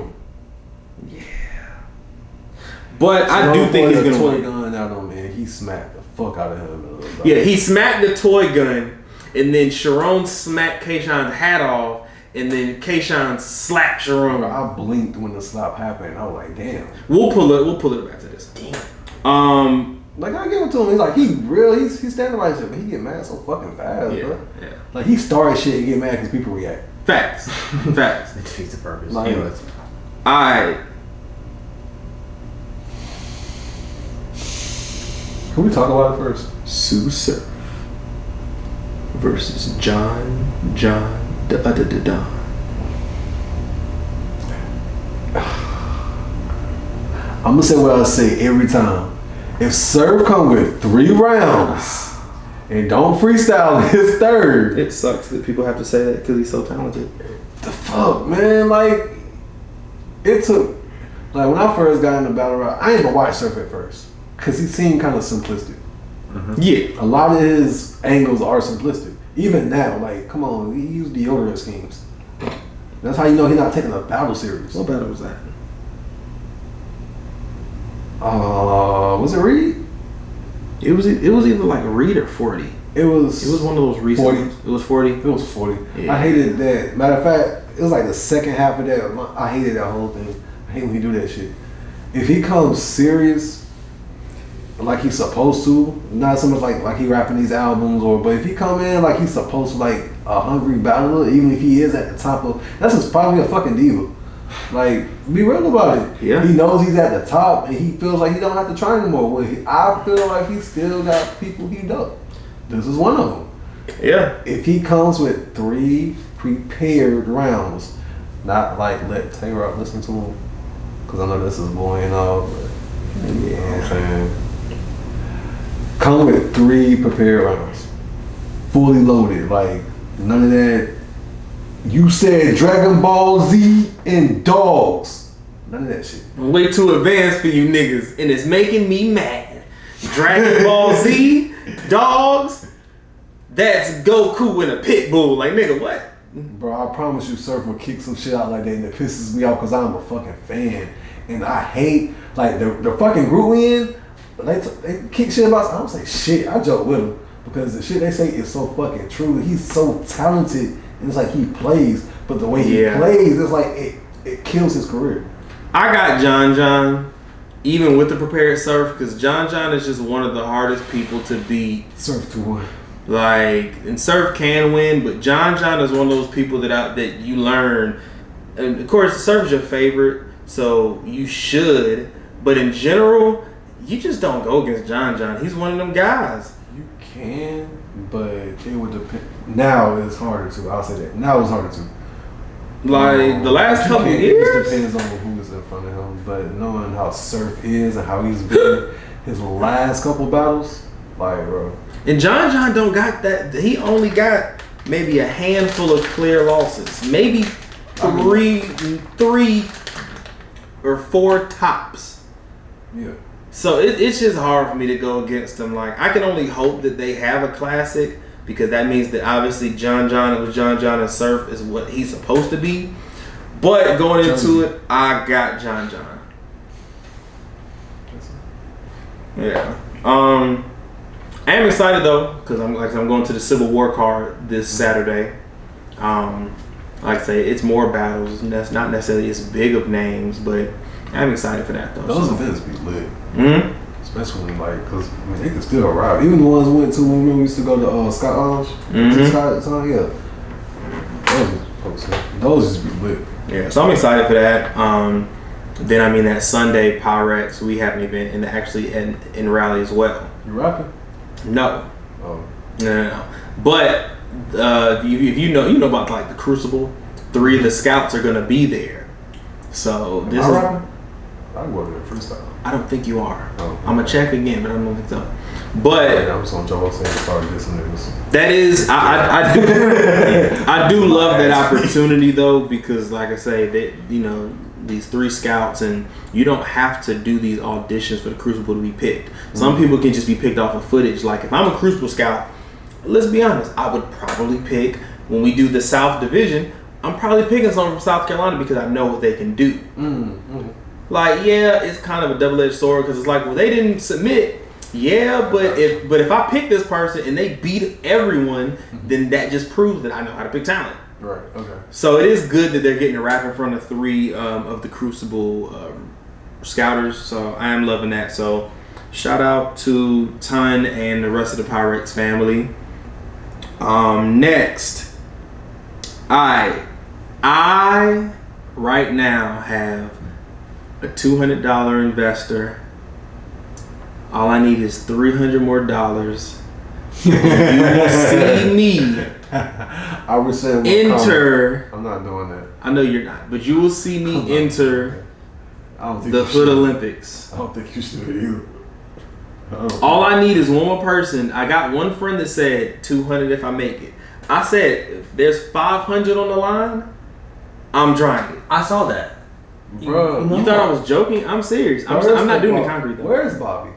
But I do think he's gonna toy win. gun out on him, and he smacked the fuck out of him. Yeah, he smacked the toy gun, and then Sharon smacked K-Shine's hat off, and then K-Shine slapped Sharon. I blinked when the slap happened. I was like, damn. We'll pull it back to this. Damn. Like I give it to him. He's like he's standing right shit, but he get mad so fucking fast, bro. Yeah. Like he started shit and get mad because people react. Facts. Facts. It defeats the purpose. Like, Anyways. Alright. Can we talk about it first? Sue Surf versus John Don. I'm gonna say what I say every time. If Surf come with 3 rounds and don't freestyle his third, It sucks that people have to say that because he's so talented. the fuck, man, like it took like when I first got into battle rap, I didn't even watch Surf at first because he seemed kind of simplistic. Yeah. A lot of his angles are simplistic. Even now, like, come on, he used deodorant schemes. That's how you know he's not taking a battle serious. What battle was that? Was it Reed? It was either like Reed or 40. It was one of those recent 40. ones. It was 40. It was 40. Yeah. I hated that. Matter of fact, it was like the second half of that. I hated that whole thing. I hate when he do that shit. If he comes serious, like he's supposed to, not so much like he rapping these albums, but if he come in like he's supposed to, like a hungry battler, even if he is at the top of, that's just probably a fucking diva. Like, be real about it. Yeah. He knows he's at the top and he feels like he don't have to try anymore. I feel like he still got people he up. This is one of them. Yeah. If he comes with 3 prepared rounds, not like let Tay-Rock listen to him, because I know this is boring and all, but you know what I'm saying? Come with 3 prepared rounds, fully loaded, like none of that. You said Dragon Ball Z and dogs, none of that shit. I'm way too advanced for you niggas, and it's making me mad. Dragon Ball Z, dogs, that's Goku and a pit bull. Like, nigga, what? Bro, I promise you, Surf will kick some shit out like that, and it pisses me off because I'm a fucking fan, and I hate like the fucking group we in. They kick shit about. I don't say shit. I joke with them because the shit they say is so fucking true. He's so talented, and it's like he plays, but the way he plays, it's like it kills his career. I got John, even with the prepared Surf, because John is just one of the hardest people to beat. Surf 2-1. Like, and Surf can win, but John is one of those people that you learn. And of course, Surf is your favorite, so you should. But in general, you just don't go against John. He's one of them guys. You can, but it would depend. Now it's harder to. I'll say that. Now it's harder to. Like the last couple It years. just depends on who's in front of him. But knowing how Surf is and how he's been his last couple battles, like, bro. And John don't got that. He only got maybe a handful of clear losses. Maybe three or 4 tops. Yeah. So it's just hard for me to go against them. Like, I can only hope that they have a classic, because that means that obviously John and Surf is what he's supposed to be. But going into it, I got John. Yeah. I am excited though, because I'm going to the Civil War card this Saturday. Like I say, it's more battles, and that's not necessarily as big of names, but I'm excited for that though. Those events be lit. Mm-hmm. Especially when, like, because I mean, they can still ride. Even the ones we went to when we used to go to Scott Lounge. Yeah. Those just be lit. Yeah, so I'm excited for that. Then I mean that Sunday Pyrex, we have an event in Raleigh as well. You rapping? No. Oh. No. But if you know about like the Crucible, 3 of the scouts are gonna be there. So this is. I'm going to freestyle. I don't think you are. Oh, I'm gonna check again, but I don't think so. But I'm just gonna jump on saying sorry this niggas. that is, I do, I do love that opportunity though, because like I say, that these 3 scouts, and you don't have to do these auditions for the Crucible to be picked. Some people can just be picked off of footage. Like if I'm a Crucible scout, let's be honest, I would probably pick, when we do the South Division, I'm probably picking someone from South Carolina because I know what they can do. Like, yeah, it's kind of a double-edged sword because it's like, well, they didn't submit. Yeah, but if I pick this person and they beat everyone, then that just proves that I know how to pick talent. Right. Okay. So it is good that they're getting a rap in front of 3 of the Crucible scouters. So I am loving that. So shout out to Ton and the rest of the Pyrex family. Next, I right now have a $200 investor. All I need is $300 more. You will see me I was saying enter. I'm not doing that. I know you're not, but you will see me enter the Hood Olympics. I don't think you should either. All I need is one more person. I got one friend that said 200 if I make it. I said if there's 500 on the line, I'm trying it. I saw that. Bro, You thought I was joking? I'm serious. I'm not doing the concrete though. Where's Bobby?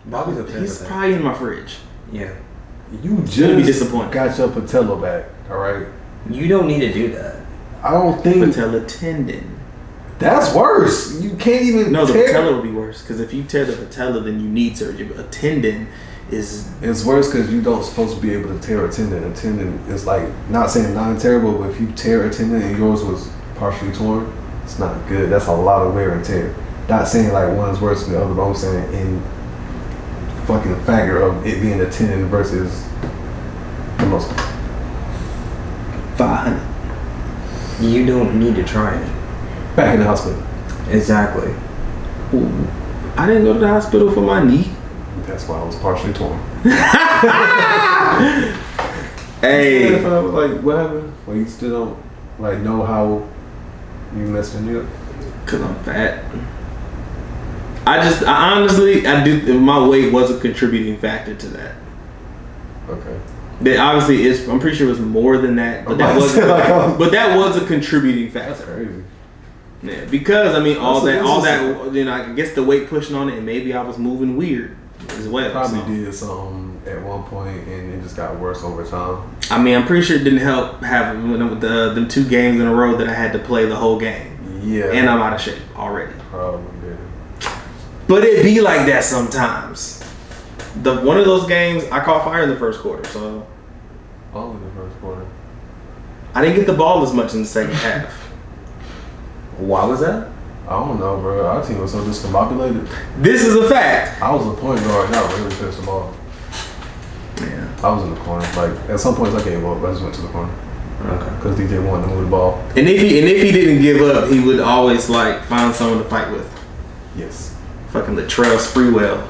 Bobby's upset. He's probably in my fridge. Yeah. You Gonna be just disappointed. got your patella back, all right? You don't need to do that. I don't think Patella tendon. that's worse. You can't even No, the tear. patella would be worse because if you tear the patella, then you need surgery. But a tendon is It's worse because you don't supposed to be able to tear a tendon. A tendon is like, not saying non-tearable, but if you tear a tendon and yours was partially torn, it's not good. That's a lot of wear and tear. Not saying like one's worse than the other, but I'm saying in fucking factor of it being a tendon versus the muscle. 500. You don't need to try it. Back in the hospital. Exactly. Ooh. I didn't go to the hospital for my knee. That's why I was partially torn. Hey. Like, what happened? Well, you still don't like know how you messed your knee up? Cause I'm fat. I honestly do. My weight was a contributing factor to that. Okay. That obviously is. I'm pretty sure it was more than that, but that was a contributing factor. That's crazy. Yeah, because I mean all That's that. I guess the weight pushing on it, and maybe I was moving weird as well. Probably did something at one point, and it just got worse over time. I mean, I'm pretty sure it didn't help having them 2 games in a row that I had to play the whole game. Yeah. And I'm out of shape already. Probably did. But it be like that sometimes. One of those games, I caught fire in the first quarter, so All in the first quarter. I didn't get the ball as much in the second half. Why was that? I don't know, bro. Our team was so discombobulated. This is a fact. I was a point guard, not really pissed the ball. Yeah. I was in the corner. Like, at some points I gave up. I just went to the corner. Okay. Because DJ wanted to move the ball. And if he didn't give up, he would always like find someone to fight with. Yes. Fucking Latrell Sprewell.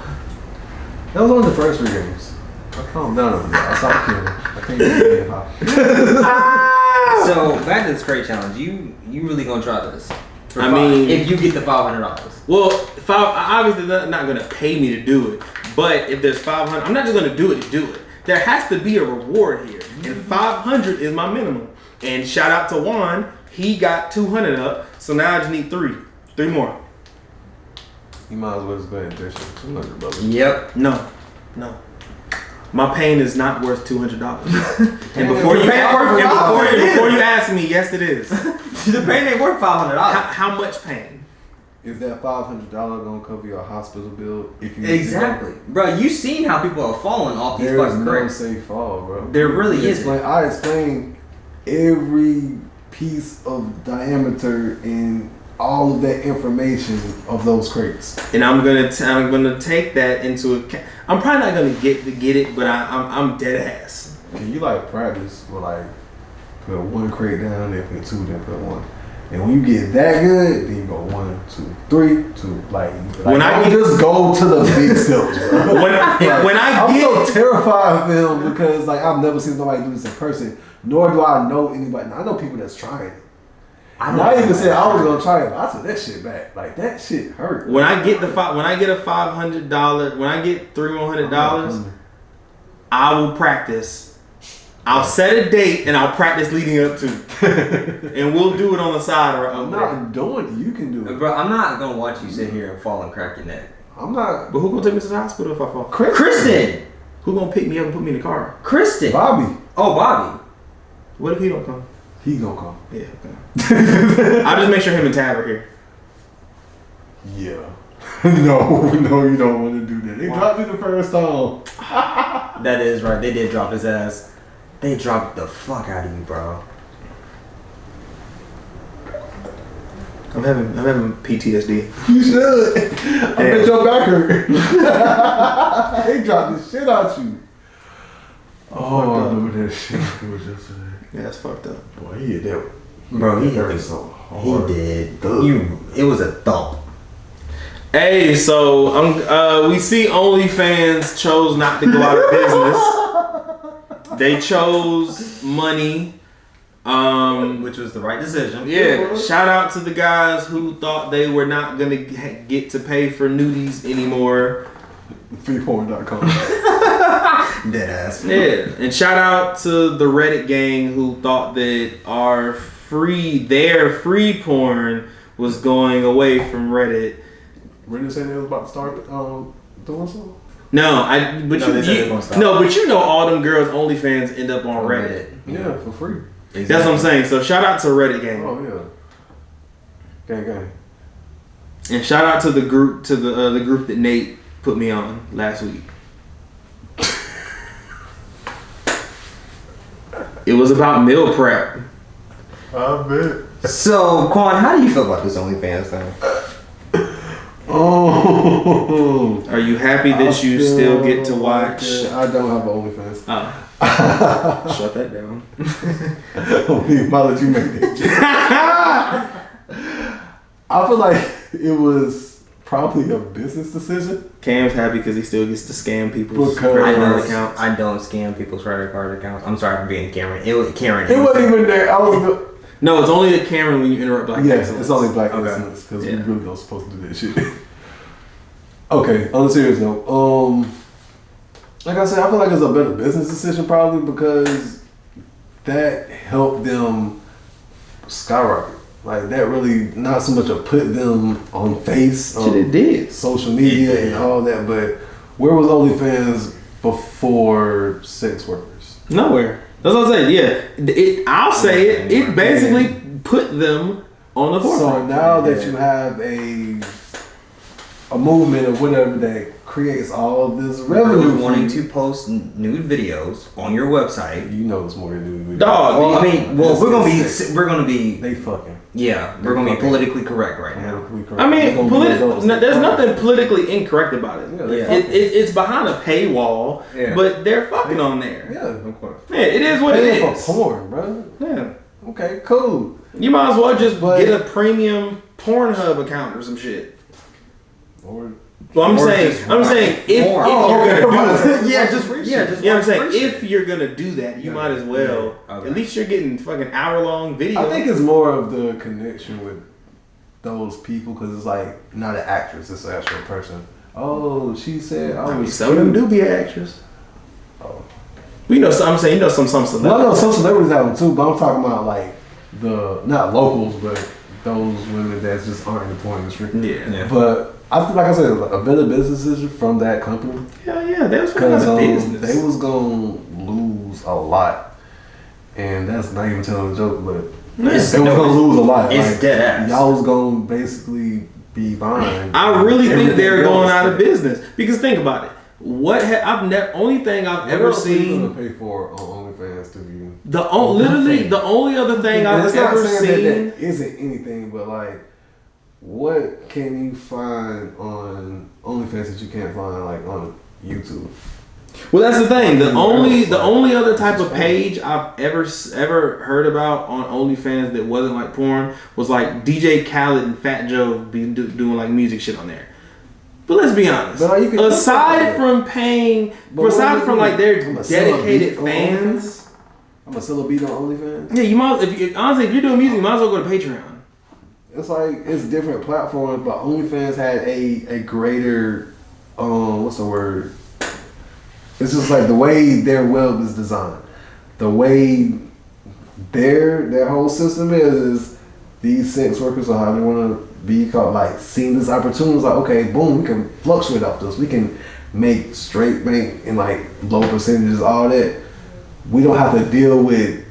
That was only the first 3 games. I calmed down over there. I stopped killing. I can't get high. So back to this crate challenge. You really gonna try this? I mean, if you get the $500. well, obviously they're not gonna pay me to do it. But if there's 500, I'm not just gonna do it to do it. There has to be a reward here, and 500 is my minimum. And shout out to Juan, he got 200 up. So now I just need 3 more. You might as well just go ahead and dish it. 200, brother. Yep. No. My pain is not worth $200. And before you ask me, yes it is. The pain ain't worth $500. How much pain? Is that $500 gonna cover your hospital bill if you Exactly, bro. You seen how people are falling off these There is fucking no crates? safe fall, bro. There really isn't. I explained every piece of diameter and all of that information of those crates. And I'm gonna take that into account. I'm probably not gonna get it, but I'm dead ass. Can you like practice with like put 1 crate down, then put 2, then put 1? And when you get that good, then you go 1, 2, 3, 2. Like when I just go to the big steps, bro. I'm so terrified of him because like I've never seen nobody do this in person. Nor do I know anybody. I know people that's trying it. I even said I was gonna try it. I took that shit back. Like that shit hurt. When I get a $500, when I get $300 more, I will practice. I'll set a date and I'll practice leading up to, and we'll do it on the side or I'm not doing it. You can do it, bro. I'm not gonna watch you sit here and fall and crack your neck. I'm not. But who gonna take me to the hospital if I fall? Kristen. Who gonna pick me up and put me in the car? Kristen. Bobby. Oh, Bobby. What if he don't come? He gonna come. Yeah. Okay. I'll just make sure him and Tab are here. Yeah. No, you don't want to do that. They dropped me the first time. That is right. They did drop his ass. They dropped the fuck out of you, bro. I'm having PTSD. You should. I bet your back hurt. They dropped the shit out you. Oh, I remember that shit. It was yesterday. Yeah, that's fucked up. Boy, he hit that. Bro, he hit hurt the so hard. He did. It was a thump. Hey, so we see OnlyFans chose not to go out of business. They chose money. Which was the right decision. Yeah, shout out to the guys who thought they were not gonna get to pay for nudies anymore. Freeporn.com. Deadass. Yeah, and shout out to the Reddit gang who thought that their free porn was going away from Reddit. Reddit said they was about to start doing something. But you know all them girls OnlyFans end up on Reddit. Yeah, for free. Exactly. That's what I'm saying. So shout out to Reddit gang. Oh yeah. Gang. And shout out to the group the group that Nate put me on last week. It was about meal prep. I bet. So, Quan, how do you feel about this OnlyFans thing? Oh. Are you happy that you still get to watch? I don't have an OnlyFans. Oh. Shut that down. I'll let you make that. I feel like it was probably a business decision. Cam's happy because he still gets to scam people's Because credit card accounts. I don't scam people's credit card accounts. I'm sorry for being Cameron. It wasn't even there. No, it's only a Cameron when you interrupt Black excellence. It's only Black excellence because we really don't supposed to do that shit. Okay, on a serious note, like I said, I feel like it's a better business decision probably because that helped them skyrocket. Like that really not so much to put them on face, it did. Social media and all that, but where was OnlyFans before sex workers? Nowhere. That's what I'm saying. Yeah, I'll say it. It basically put them on the forefront. So now that you have a movement or whatever that creates all of this revenue, wanting to post nude videos on your website. You know, it's more than nude videos. Dog. Well, I mean, we're gonna be. They fucking. Yeah, we're gonna be politically correct right now. I mean, there's nothing politically incorrect about it. Yeah, it's behind a paywall, but they're fucking on there. Yeah, of course. Yeah, it is what it is. For porn, bro. Yeah. Okay, cool. You might as well just get a premium Pornhub account or some shit. Well, I'm saying if you're gonna do that, I'm saying if you're gonna do that, you might as well. At least you're getting fucking hour-long video. I think it's more of the connection with those people because it's like not an actress, it's an actual person. Oh, she said I was. Some of them do be an actress. Oh, I'm saying some celebrities. Well, I know some celebrities have them too, but I'm talking about like the not locals, but those women that just aren't in the porn industry. Yeah. But I think, like I said, a better business decision from that company. Yeah, they was going to business. They was gonna lose a lot, and that's not even telling a joke, but they was gonna lose a lot. It's like, dead ass. Y'all was gonna basically be fine. I really think they're going out of business because think about it. Only thing I've ever seen. What are you gonna pay for on OnlyFans to view? The only other thing I've ever seen that isn't anything, but like. What can you find on OnlyFans that you can't find like on YouTube? Well, that's the thing. The only other type of page I've ever heard about on OnlyFans that wasn't like porn was like DJ Khaled and Fat Joe doing like music shit on there. But let's be honest. Aside from like their dedicated fans, I'm gonna sell a beat on OnlyFans. Yeah, you might. If you're doing music, you might as well go to Patreon. It's like it's different platforms, but OnlyFans had a greater what's the word? It's just like the way their web is designed, the way their whole system is these sex workers or how they want to be called, like seeing this opportunity is like, okay, boom, we can fluctuate off this. We can make straight bank and like low percentages, all that. We don't have to deal with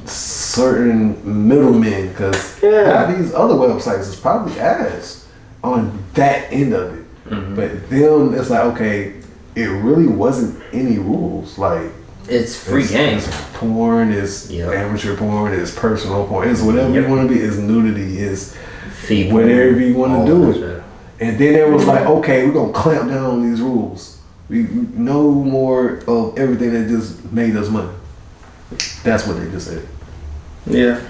certain middlemen because half these other websites is probably ass on that end of it. Mm-hmm. But them, it's like, okay, it really wasn't any rules. Like it's free game. It's porn, it's amateur porn, it's personal porn, it's whatever you want to be, it's nudity, it's whatever you want to do it. And then it was like, okay, we're gonna clamp down on these rules. We no more of everything that just made us money. That's what they just said. Yeah.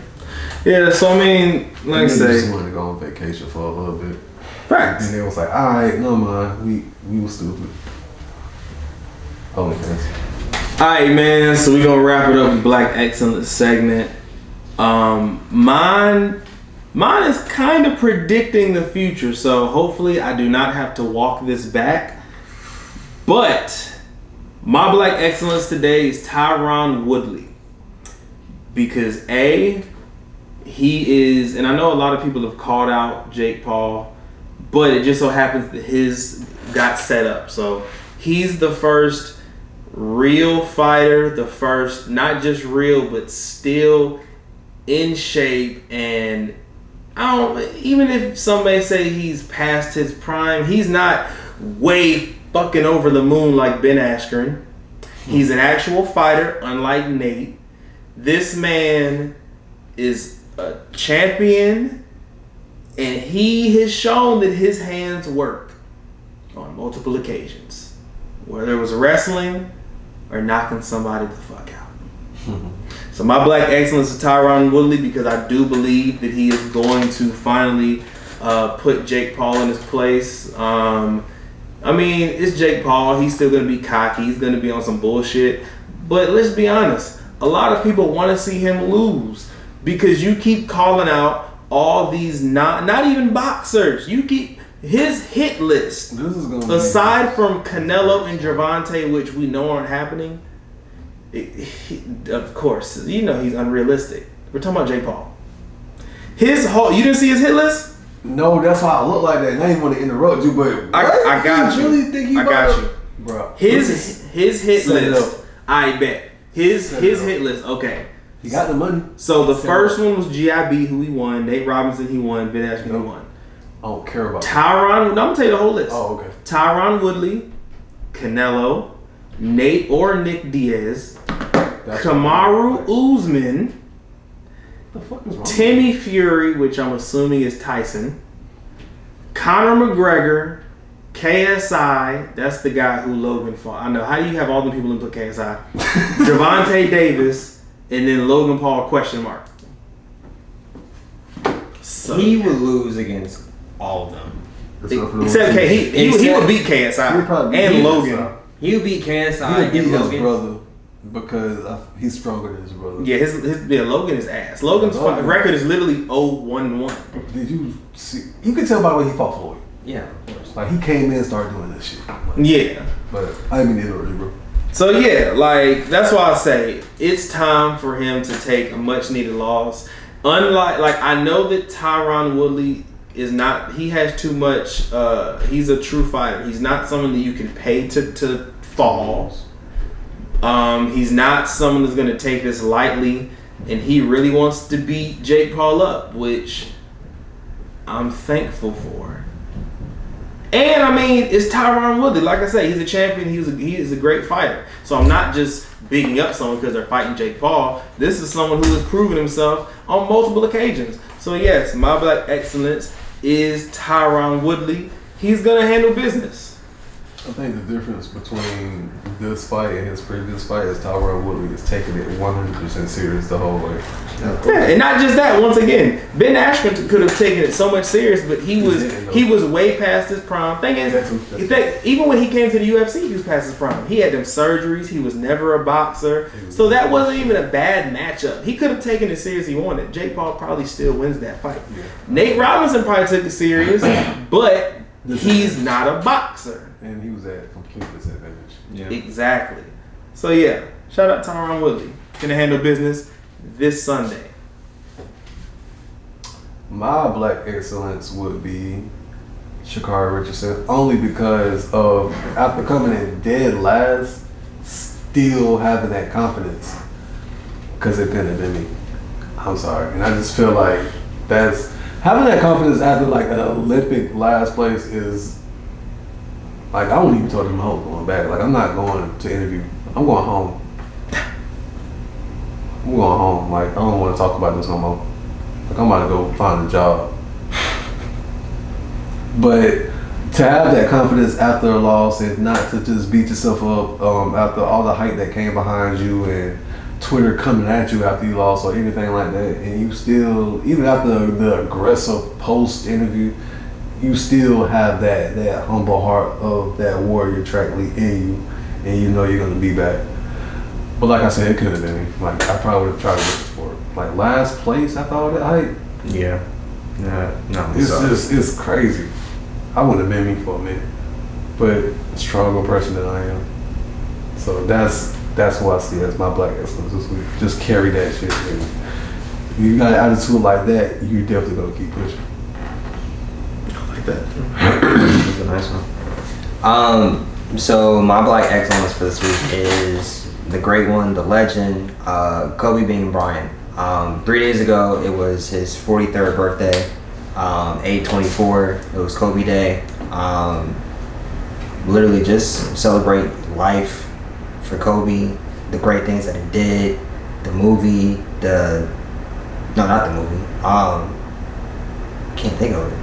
Yeah, so I mean, like I say, just wanted to go on vacation for a little bit. Facts. And it was like, alright, no mind, we were stupid. OnlyFans. Alright, man, so we're gonna wrap it up with Black Excellence segment. Mine is kind of predicting the future, so hopefully I do not have to walk this back. But my Black Excellence today is Tyron Woodley. Because he is, and I know a lot of people have called out Jake Paul, but it just so happens that his got set up. So he's the first real fighter, the first not just real, but still in shape. And even if somebody say he's past his prime, he's not way fucking over the moon like Ben Askren. He's an actual fighter, unlike Nate. This man is a champion, and he has shown that his hands work on multiple occasions, whether it was wrestling or knocking somebody the fuck out. So my Black Excellence is Tyron Woodley, because I do believe that he is going to finally put Jake Paul in his place. I mean, it's Jake Paul. He's still going to be cocky. He's going to be on some bullshit. But let's be honest. A lot of people want to see him lose because you keep calling out all these not even boxers. You keep his hit list. This is gonna aside from Canelo and Gervonta, which we know aren't happening. Of course, you know he's unrealistic. We're talking about Jake Paul. His whole, you didn't see his hit list? No, that's why I look like that. And I didn't want to interrupt you, but I got you. Really think I got you, bro. His hit list. I bet his hit list. Okay, he got the money. So the first one was GIB, who he won. Nate Robinson, he won. Ben Askren, he won. I don't care about Tyron. No, I'm gonna tell you the whole list. Oh, okay. Tyron Woodley, Canelo, Nate or Nick Diaz, Kamaru Usman. The fuck is wrong? Timmy Fury, which I'm assuming is Tyson, Conor McGregor, KSI, that's the guy who Logan fought. I know, how do you have all the people input KSI? Gervonta Davis, and then Logan Paul, question mark. So he would lose against all of them. Except he would beat KSI and Logan. He would beat KSI and Logan. His brother. Because he's stronger than his brother. Yeah, Logan is ass. Logan's record is literally 0-1-1. Did you see? You can tell by the way he fought Floyd. Yeah, of course. Like he came in and started doing this shit. Yeah. But I didn't mean to interrupt you, bro. So yeah, like that's why I say it's time for him to take a much needed loss. Unlike, like, I know that Tyron Woodley is not. He has too much. He's a true fighter. He's not someone that you can pay to fall. He's not someone that's going to take this lightly, and he really wants to beat Jake Paul up, which I'm thankful for. And I mean, it's Tyron Woodley. Like I said, he's a champion. He is a great fighter. So I'm not just bigging up someone because they're fighting Jake Paul. This is someone who has proven himself on multiple occasions. So yes, my Black Excellence is Tyron Woodley. He's going to handle business. I think the difference between this fight and his previous fight is Tyron Woodley is taking it 100% serious the whole way. Yeah, and not just that. Once again, Ben Askren could have taken it so much serious, but he was way past his prime. Thing is, even when he came to the UFC, he was past his prime. He had them surgeries. He was never a boxer, so that wasn't even a bad matchup. He could have taken it serious if he wanted. Jake Paul probably still wins that fight. Yeah. Nate Robinson probably took it serious, but he's not a boxer. And he was at a complete disadvantage. Yeah. Exactly. So yeah, shout out Tyron Woodley. Gonna handle business this Sunday. My black excellence would be Shikari Richardson, only because of after coming in dead last, still having that confidence. Because it couldn't have been me. I'm sorry, and I just feel like that's having that confidence after like an Olympic last place is. Like, I won't even talk to him going back. Like, I'm not going to interview. I'm going home. I'm going home. Like, I don't want to talk about this no more. Like, I'm about to go find a job. But to have that confidence after a loss and not to just beat yourself up after all the hype that came behind you and Twitter coming at you after you lost or anything like that, and you still, even after the aggressive post-interview, you still have that humble heart of that warrior athlete in you, and you know you're gonna be back. But like I said, it could have been me. Like I probably would have tried to get the sport. Like last place after all that hype. Yeah. No. It's crazy. I wouldn't have been me for a minute, but a stronger person than I am. So that's what I see as my black excellence this week. Just carry that shit. Man. You got an attitude like that, you definitely gonna keep pushing. That was a nice one. So my black excellence for this week is the great one, the legend, Kobe Bean Bryant. 3 days ago, it was his 43rd birthday. 8/24, it was Kobe Day. Literally just celebrate life for Kobe, the great things that he did, the movie, no, not the movie. Can't think of it.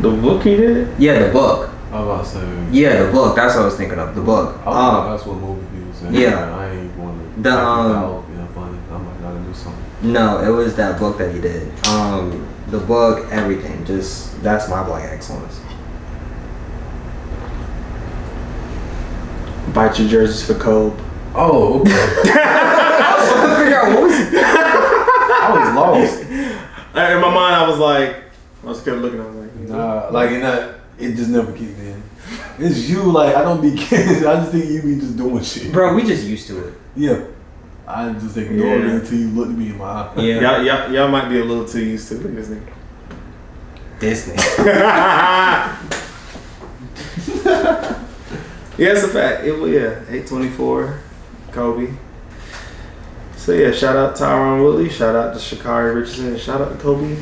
The book he did? Yeah, the book. I was about to say. Yeah, the book. That's what I was thinking of. The book. That's what movie he was in. Yeah. I ain't want to. The funny. I might gotta do something. No, it was that book that he did. The book, everything. Just that's my black excellence. Bite your jerseys for Kobe. Oh, okay. I was trying to figure out what was it. I was lost. In my mind, I was kept looking. I was like, Nah, like it just never kicked in. It's you, like I don't be kidding. I just think you be just doing shit. Bro, we just used to it. Yeah. I just ignored it until you looked at me in my eye. Yeah. Y'all might be a little too used to it. Look at this nigga. This nigga. Yeah, it's a fact. 8/24, Kobe. So yeah, shout out Tyron Woodley, shout out to Sha'Carri Richardson, and shout out to Kobe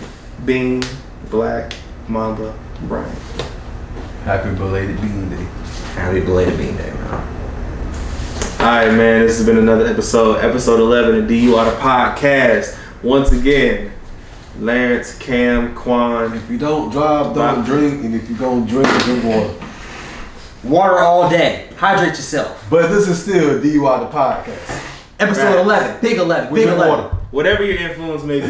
Bean, Black Mamba Bryant. Happy belated Bean Day. Happy belated Bean Day, man. Alright, man, this has been another episode 11 of DUI the Podcast. Once again, Lawrence, Cam, Quan. If you don't drive, don't drink, and if you don't drink water. Water all day. Hydrate yourself. But this is still DUI the Podcast. Episode 11. Big 11. With Big your 11. water. Whatever your influence may be.